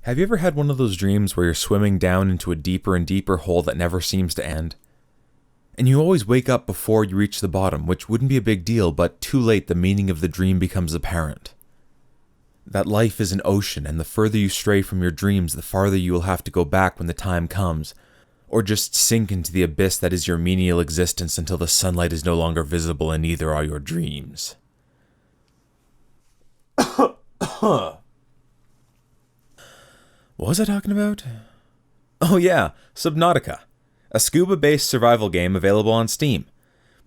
Have you ever had one of those dreams where you're swimming down into a deeper and deeper hole that never seems to end? And you always wake up before you reach the bottom, which wouldn't be a big deal, but too late the meaning of the dream becomes apparent. That life is an ocean, and the further you stray from your dreams, the farther you will have to go back when the time comes, or just sink into the abyss that is your menial existence until the sunlight is no longer visible and neither are your dreams. What was I talking about? Oh yeah, Subnautica, a scuba-based survival game available on Steam.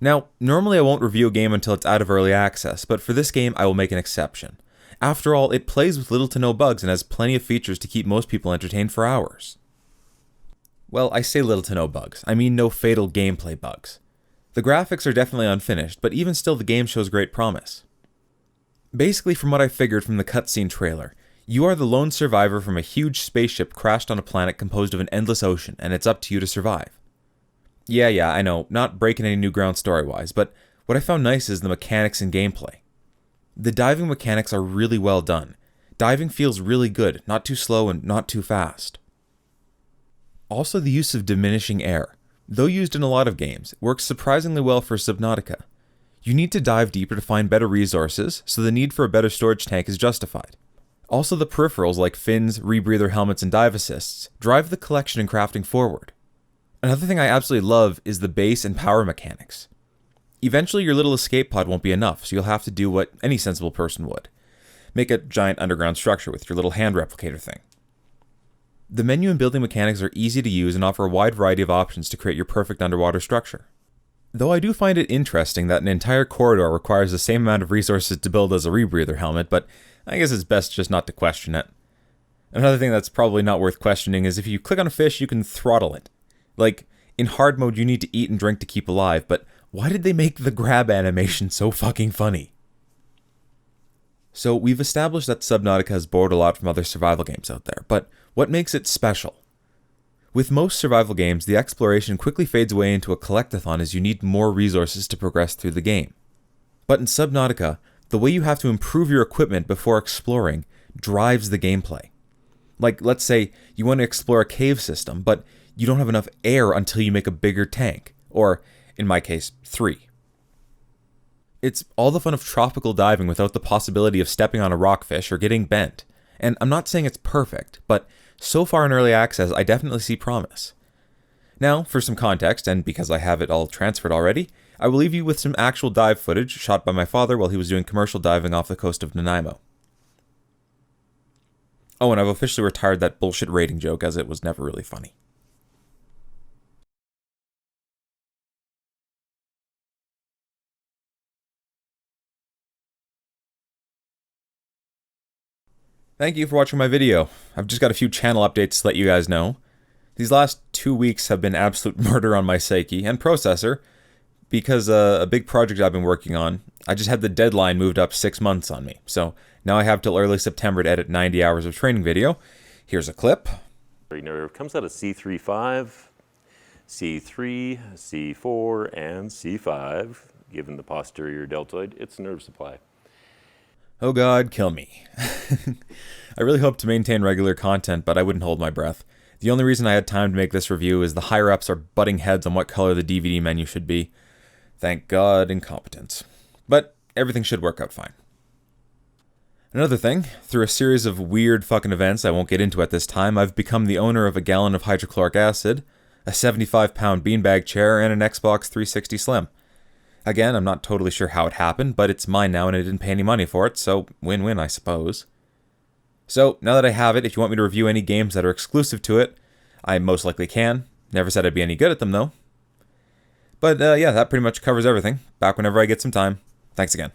Now, normally I won't review a game until it's out of early access, but for this game I will make an exception. After all, it plays with little to no bugs and has plenty of features to keep most people entertained for hours. Well, I say little to no bugs, I mean no fatal gameplay bugs. The graphics are definitely unfinished, but even still the game shows great promise. Basically, from what I figured from the cutscene trailer, you are the lone survivor from a huge spaceship crashed on a planet composed of an endless ocean, and it's up to you to survive. Yeah, I know, not breaking any new ground story-wise, but what I found nice is the mechanics and gameplay. The diving mechanics are really well done. Diving feels really good, not too slow and not too fast. Also, the use of diminishing air, though used in a lot of games, works surprisingly well for Subnautica. You need to dive deeper to find better resources, so the need for a better storage tank is justified. Also, the peripherals like fins, rebreather helmets, and dive assists drive the collection and crafting forward. Another thing I absolutely love is the base and power mechanics. Eventually, your little escape pod won't be enough, so you'll have to do what any sensible person would. Make a giant underground structure with your little hand replicator thing. The menu and building mechanics are easy to use and offer a wide variety of options to create your perfect underwater structure. Though I do find it interesting that an entire corridor requires the same amount of resources to build as a rebreather helmet, but I guess it's best just not to question it. Another thing that's probably not worth questioning is if you click on a fish, you can throttle it. Like, in hard mode you need to eat and drink to keep alive, but why did they make the grab animation so fucking funny? So we've established that Subnautica has borrowed a lot from other survival games out there, but what makes it special? With most survival games, the exploration quickly fades away into a collectathon as you need more resources to progress through the game. But in Subnautica, the way you have to improve your equipment before exploring drives the gameplay. Like, let's say you want to explore a cave system, but you don't have enough air until you make a bigger tank, or, in my case, 3. It's all the fun of tropical diving without the possibility of stepping on a rockfish or getting bent. And I'm not saying it's perfect, but so far in early access, I definitely see promise. Now, for some context, and because I have it all transferred already, I will leave you with some actual dive footage shot by my father while he was doing commercial diving off the coast of Nanaimo. Oh, and I've officially retired that bullshit rating joke as it was never really funny. Thank you for watching my video. I've just got a few channel updates to let you guys know. These last 2 weeks have been absolute murder on my psyche and processor because a big project I've been working on, I just had the deadline moved up 6 months on me. So now I have till early September to edit 90 hours of training video. Here's a clip. It comes out of C3.5, C3, C4, and C5. Given the posterior deltoid, it's nerve supply. Oh god, kill me. I really hope to maintain regular content, but I wouldn't hold my breath. The only reason I had time to make this review is the higher-ups are butting heads on what color the DVD menu should be. Thank God, incompetence. But everything should work out fine. Another thing, through a series of weird fucking events I won't get into at this time, I've become the owner of a gallon of hydrochloric acid, a 75-pound beanbag chair, and an Xbox 360 Slim. Again, I'm not totally sure how it happened, but it's mine now and I didn't pay any money for it, so win-win, I suppose. So, now that I have it, if you want me to review any games that are exclusive to it, I most likely can. Never said I'd be any good at them, though. But yeah, that pretty much covers everything. Back whenever I get some time. Thanks again.